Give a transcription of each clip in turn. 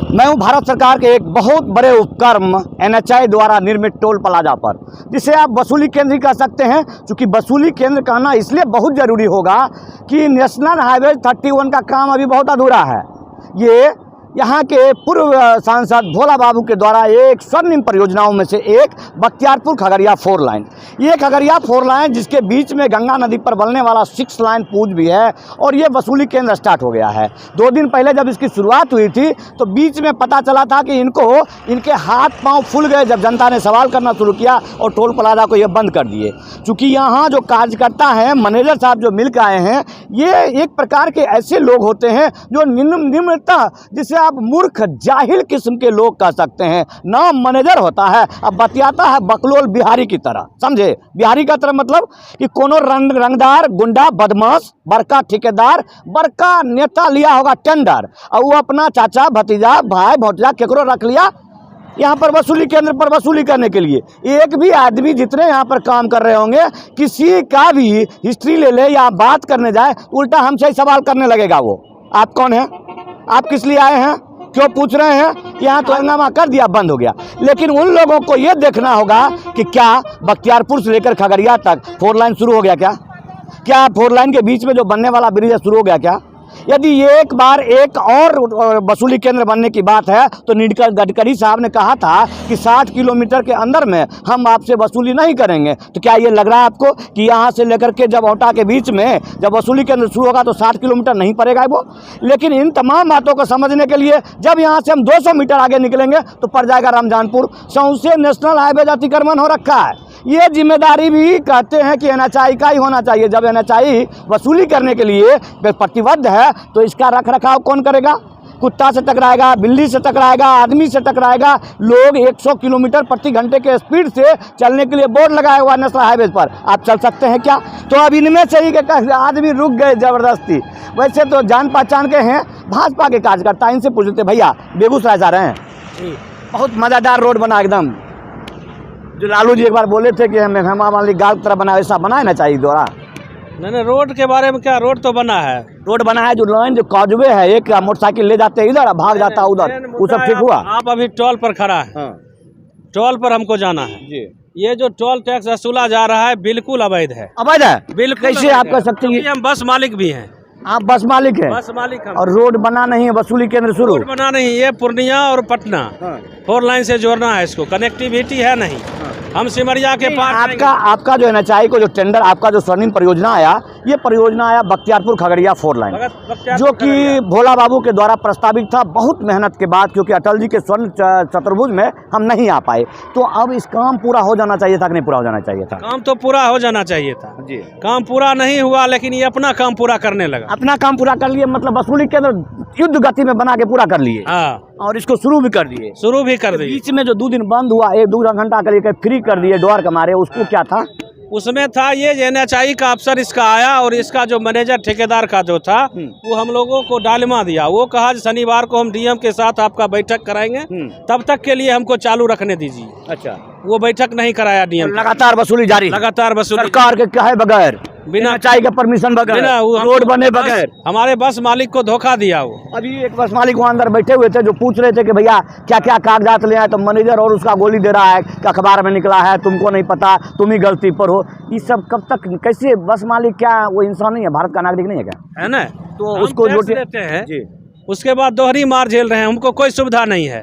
मैं हूं भारत सरकार के एक बहुत बड़े उपक्रम NHAI द्वारा निर्मित टोल प्लाजा पर, जिसे आप वसूली केंद्र कह सकते हैं। क्योंकि वसूली केंद्र कहना इसलिए बहुत ज़रूरी होगा कि नेशनल हाईवे 31 का काम अभी बहुत अधूरा है। ये यहाँ के पूर्व सांसद भोला बाबू के द्वारा एक स्वर्णिम परियोजनाओं में से एक बख्तियारपुर खगड़िया 4 लाइन, ये खगड़िया 4 लाइन जिसके बीच में गंगा नदी पर बनने वाला 6 लाइन पुल भी है और ये वसूली केंद्र स्टार्ट हो गया है। 2 दिन पहले जब इसकी शुरुआत हुई थी तो बीच में पता चला था कि इनके हाथ पांव फूल गए जब जनता ने सवाल करना शुरू किया और टोल प्लाजा को ये बंद कर दिए। चूँकि यहाँ जो कार्यकर्ता हैं, मैनेजर साहब जो मिल के आए हैं, ये एक प्रकार के ऐसे लोग होते हैं जो निम्नता, जिसे आप मूर्ख जाहिल किस्म के लोग कह सकते हैं। नाम मैनेजर होता है, अब बतियाता है बकलोल बिहारी की तरह, समझे? बिहारी का तरह मतलब कि कोनो रंगदार गुंडा बदमाश बड़का ठेकेदार बड़का नेता लिया होगा टेंडर और वो अपना चाचा भतीजा भाई भौजा केकरो रख लिया यहाँ पर वसूली केंद्र पर वसूली करने के लिए। एक भी आदमी जितने यहाँ पर काम कर रहे होंगे, किसी का भी हिस्ट्री ले ले या बात करने जाए उल्टा हमसे ही सवाल करने लगेगा। वो आप कौन है, आप किस लिए आए हैं, क्यों पूछ रहे हैं? यहाँ तो हंगामा कर दिया, बंद हो गया। लेकिन उन लोगों को ये देखना होगा कि क्या बख्तियारपुर से लेकर खगड़िया तक 4 लाइन शुरू हो गया? क्या 4 लाइन के बीच में जो बनने वाला ब्रिज है शुरू हो गया क्या? यदि एक बार एक और वसूली केंद्र बनने की बात है तो नितिन गडकरी साहब ने कहा था कि 60 किलोमीटर के अंदर में हम आपसे वसूली नहीं करेंगे। तो क्या ये लग रहा है आपको कि यहाँ से लेकर के जब औटा के बीच में जब वसूली केंद्र शुरू होगा तो 60 किलोमीटर नहीं पड़ेगा वो? लेकिन इन तमाम बातों को समझने के लिए जब यहाँ से हम 200 मीटर आगे निकलेंगे तो पड़ जाएगा रमजानपुर। सौंसे नेशनल हाईवे अतिक्रमण हो रखा है। ये जिम्मेदारी भी कहते हैं कि NHAI का ही होना चाहिए। जब NHAI वसूली करने के लिए प्रतिबद्ध है तो इसका रख रखाव कौन करेगा? कुत्ता से टकराएगा, बिल्ली से टकराएगा, आदमी से टकराएगा। लोग 100 किलोमीटर प्रति घंटे के स्पीड से चलने के लिए बोर्ड लगाया हुआ नेशनल हाईवे पर, आप चल सकते हैं क्या? तो अब इनमें से ही आदमी रुक गए ज़बरदस्ती। वैसे तो जान पहचान के हैं, भाजपा के कार्यकर्ता, इनसे पूछते भैया बेगूसराय जा रहे हैं, बहुत मज़ेदार रोड बना एकदम, जो लालू जी एक बार बोले थे कि हमें हेमा मालिनी गाल की तरह बना, ऐसा बनाए ना चाहिए दोबारा। नहीं, रोड के बारे में क्या, रोड तो बना है, रोड बना है, जो लाइन जो कॉजवे है, एक मोटरसाइकिल ले जाते हैं इधर भाग जाता है उधर, वो सब ठीक हुआ? आप अभी टोल पर खड़ा है। हाँ। टोल पर हमको जाना है जी। ये जो टोल टैक्स वसूला जा रहा है बिल्कुल अवैध है। अवैध है? बिल्कुल। कैसे आप कह सकते हैं? हम बस मालिक भी हैं। आप बस मालिक हैं? बस मालिक हम। और रोड बना नहीं है, वसूली केंद्र शुरू? रोड बना नहीं, ये पूर्णिया और पटना 4 लाइन से जोड़ना है इसको, कनेक्टिविटी है नहीं। हम सिमरिया के पास आपका जो NHAI को जो टेंडर, आपका जो स्वर्णिम परियोजना आया, ये परियोजना आया बख्तियारपुर खगड़िया 4 लाइन, जो कि भोला बाबू के द्वारा प्रस्तावित था बहुत मेहनत के बाद, क्योंकि अटल जी के स्वर्ण चतुर्भुज में हम नहीं आ पाए। तो अब इस काम पूरा हो जाना चाहिए था कि नहीं पूरा हो जाना चाहिए था? काम तो पूरा हो जाना चाहिए था जी। काम पूरा नहीं हुआ, लेकिन ये अपना काम पूरा करने लगा। अपना काम पूरा कर लिए, मतलब वसूली केंद्र युद्ध गति में बना के पूरा कर लिए। हाँ। और इसको शुरू भी कर दिए। शुरू भी कर दिए। बीच में जो 2 दिन बंद हुआ, 1-2 घंटा के लिए फ्री कर दिए डोर के मारे, उसको क्या था? उसमें था ये NHAI का अफसर इसका आया और इसका जो मैनेजर ठेकेदार का जो था वो हम लोगों को डालमा दिया। वो कहा शनिवार को हम DM के साथ आपका बैठक कराएंगे, तब तक के लिए हमको चालू रखने दीजिए। अच्छा, वो बैठक नहीं कराया DM। लगातार वसूली जारी, लगातार वसूली सरकार के कहे बगैर, बिना NHAI के परमिशन बगैर, रोड बने बगैर, हमारे बस मालिक को धोखा दिया। वो अभी एक बस मालिक वहाँ अंदर बैठे हुए थे जो पूछ रहे थे कि भैया क्या क्या कागजात ले आए, तो मैनेजर और उसका गोली दे रहा है कि अखबार में निकला है, तुमको नहीं पता, तुम ही गलती पर हो। ये सब कब तक? कैसे बस मालिक क्या वो इंसान नहीं है, भारत का नागरिक नहीं है क्या? है ना, तो उसको देते हैं। उसके बाद दोहरी मार झेल रहे हैं, हमको कोई सुविधा नहीं है।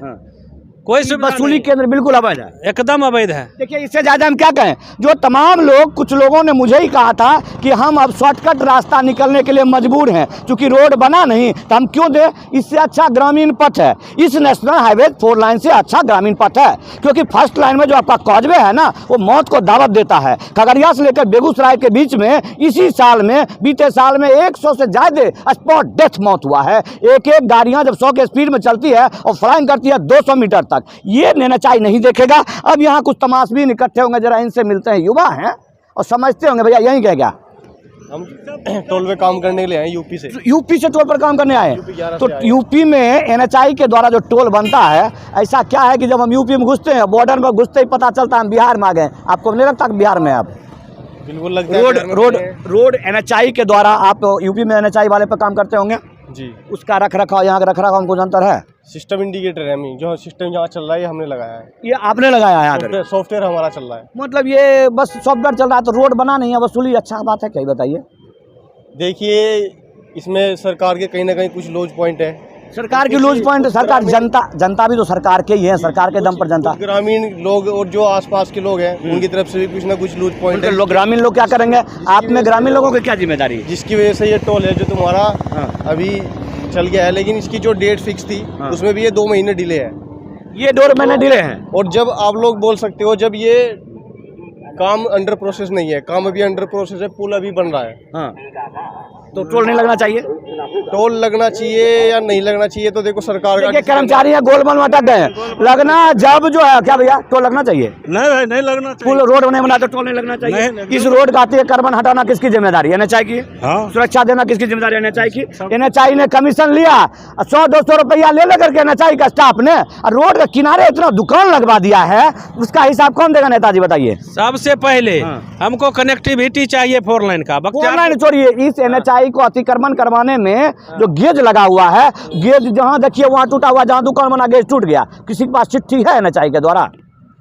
कोई वसूली केंद्र बिल्कुल अवैध है, एकदम अवैध है। देखिए, इससे ज्यादा हम क्या कहें? जो तमाम लोग, कुछ लोगों ने मुझे ही कहा था कि हम अब शॉर्टकट रास्ता निकलने के लिए मजबूर हैं, क्योंकि रोड बना नहीं तो हम क्यों दें? इससे अच्छा ग्रामीण पथ है, इस नेशनल हाईवे 4 लाइन से अच्छा ग्रामीण पथ है। क्योंकि फर्स्ट लाइन में जो आपका कॉजवे है ना, वो मौत को दावत देता है। खगड़िया से लेकर बेगूसराय के बीच में इसी साल में, बीते साल में 100 से ज्यादा स्पॉट डेथ मौत हुआ है। एक गाड़ियां जब 100 के स्पीड में चलती है और फ्लाइंग करती है 200 मीटर तक, ये NHAI नहीं देखेगा। अब यहाँ कुछ तमाशबीन इकट्ठे होंगे, जरा इनसे मिलते हैं, युवा हैं और समझते होंगे भैया यही कह गया। हम टोल पे काम करने के लिए आए यूपी से। यूपी से टोल पर काम करने आए? तो यूपी में NHAI के द्वारा जो टोल बनता है, ऐसा क्या है कि जब हम यूपी में घुसते हैं, बॉर्डर में घुसते ही पता चलता है हम बिहार में आ गए? आपको नहीं लगता कि बिहार में आप? बिल्कुल लगता है। रोड NHAI के द्वारा, आप यूपी में NHAI वाले पे काम करते होंगे जी। उसका रख रखाव, यहाँ का रख रखाव में कुछ अंतर है? सिस्टम इंडिकेटर है, हमें जो सिस्टम जहाँ चल रहा है ये हमने लगाया है। ये आपने लगाया है आकर? सॉफ्टवेयर हमारा चल रहा है। मतलब ये बस सॉफ्टवेयर चल रहा है, तो रोड बना नहीं है, वसूली अच्छा बात है क्या, बताइए? देखिए इसमें सरकार के कहीं ना कहीं कुछ लूज पॉइंट है। सरकार की लूज पॉइंट, सरकार जनता भी तो सरकार के ही है, सरकार के दम पर जनता। ग्रामीण लोग और जो आसपास के लोग हैं उनकी तरफ से भी कुछ ना कुछ लूज पॉइंट है। लोग ग्रामीण लोग क्या करेंगे? आप में ग्रामीण लोगों की क्या जिम्मेदारी है? जिसकी वजह से ये टोल है जो तुम्हारा अभी चल गया है, लेकिन इसकी जो डेट फिक्स थी उसमें भी ये 2 महीने डिले है। ये 2 महीने डिले हैं। और जब आप लोग बोल सकते हो जब ये काम अंडर प्रोसेस नहीं है, काम अभी अंडर प्रोसेस है, पुल अभी बन रहा है, तो टोल नहीं लगना चाहिए? टोल लगना चाहिए या नहीं लगना चाहिए तो देखो सरकार का कर्मचारी है, गोलमाल में अटक गए हैं। लगना जब जो है क्या भैया, टोल लगना चाहिए? नहीं भाई, नहीं लगना चाहिए। पुल रोड नहीं बना तो टोल नहीं लगना चाहिए। इस रोड का अतिक्रमण हटाना किसकी जिम्मेदारी है? एनएचआई की। सुरक्षा देना किसकी जिम्मेदारी है? एनएचआई की। एनएचआई ने कमीशन लिया 100-200 रुपया ले लेकर के एनएचआई का स्टाफ ने, और रोड के किनारे इतना दुकान लगवा दिया है, उसका हिसाब कौन देगा नेताजी बताइए? सबसे पहले हमको कनेक्टिविटी चाहिए 4 लाइन का। 4 लाइन छोड़िए, इस एनएचआई को अतिक्रमण करवाने में जो गेज लगा हुआ है, गेज जहां देखिए वहां टूटा हुआ, जहां दुकान बना गेज टूट गया। किसी के पास चिट्ठी है एनएचआई के द्वारा?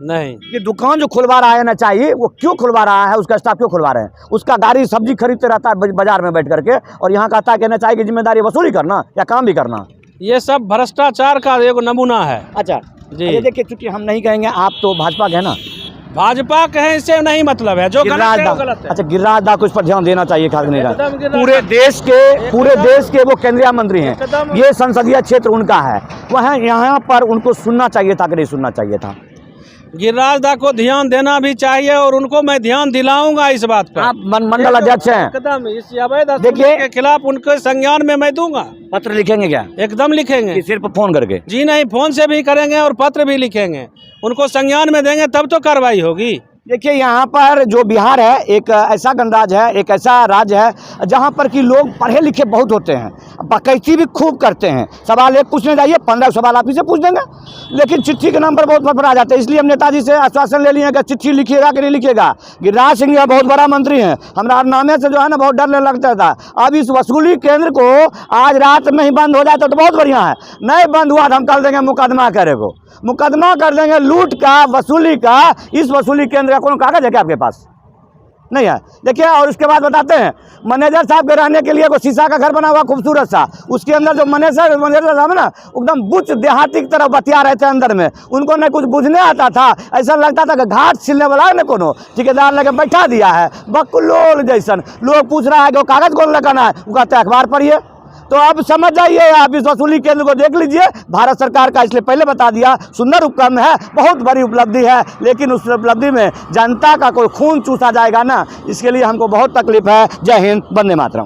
नहीं। ये दुकान जो खुलवा रहा है एनएचआई, वो क्यों खुलवा रहा है? उसका स्टाफ क्यों खुलवा रहे हैं? उसका गाड़ी सब्जी खरीदते रहता है बाजार में बैठ करके, और यहाँ कहता है कि एनएचआई की जिम्मेदारी वसूली करना या काम भी करना। ये सब भ्रष्टाचार का एक नमूना है। अच्छा जी। ये देखिए, चूंकि हम नहीं कहेंगे, आप तो भाजपा के हैं ना? भाजपा कहे इससे नहीं मतलब है, जो गलत है वो गलत है। अच्छा, गिरिराज दा को इस पर ध्यान देना चाहिए, खास नहीं रहा। एकदम गिरिराज पूरे देश के वो केंद्रीय मंत्री हैं, ये संसदीय क्षेत्र उनका है, वह यहाँ पर उनको सुनना चाहिए था कि नहीं सुनना चाहिए था? गिरिराज दा को ध्यान देना भी चाहिए, और उनको मैं ध्यान दिलाऊंगा इस बात पर। आप मंडल अध्यक्ष हैं, एकदम इस अवैध देखिए के खिलाफ उनके संज्ञान में मैं दूंगा। पत्र लिखेंगे क्या? एकदम लिखेंगे। कि सिर्फ फोन करके? जी नहीं, फोन से भी करेंगे और पत्र भी लिखेंगे, उनको संज्ञान में देंगे, तब तो कार्रवाई होगी। देखिए, यहाँ पर जो बिहार है, एक ऐसा गणराज्य है, एक ऐसा राज्य है जहाँ पर कि लोग पढ़े लिखे बहुत होते हैं, बकैती भी खूब करते हैं। सवाल एक पूछने जाइए, 15 सवाल आप ही से पूछ देंगे, लेकिन चिट्ठी के नाम पर बहुत फड़फड़ा जाते हैं। इसलिए हम नेताजी से आश्वासन ले लिए कि चिट्ठी लिखिएगा कि नहीं लिखिएगा। गिरिराज सिंह यह बहुत बड़ा मंत्री हैं, हमारा नामे से जो है ना बहुत डर लगता था। अब इस वसूली केंद्र को आज रात में ही बंद हो जाए तो बहुत बढ़िया है। नहीं बंद हुआ तो हम कर देंगे मुकदमा करेगो, मुकदमा कर देंगे लूट का, वसूली का। इस वसूली केंद्र का कौन कागज है क्या आपके पास? नहीं है। देखिए, और उसके बाद बताते हैं, मैनेजर साहब के रहने के लिए कोई शीशा का घर बना हुआ खूबसूरत सा, उसके अंदर जो मैनेजर साहब ना एकदम बुच देहाती की तरह बतिया रहे थे अंदर में, उनको न कुछ बुझने आता था, ऐसा लगता था कि घाट छिलने वाला है न कोनो ठेकेदार लगे बैठा दिया है, बकलोल जैसन। लोग पूछ रहा है कि वो कागज कौन लगाना है, वो कहते हैं अखबार पढ़िए। तो अब समझ जाइए, आप इस वसूली केंद्र को देख लीजिए, भारत सरकार का, इसलिए पहले बता दिया, सुंदर उपक्रम है, बहुत बड़ी उपलब्धि है, लेकिन उस उपलब्धि में जनता का कोई खून चूसा जाएगा ना, इसके लिए हमको बहुत तकलीफ है। जय हिंद, वंदे मातरम।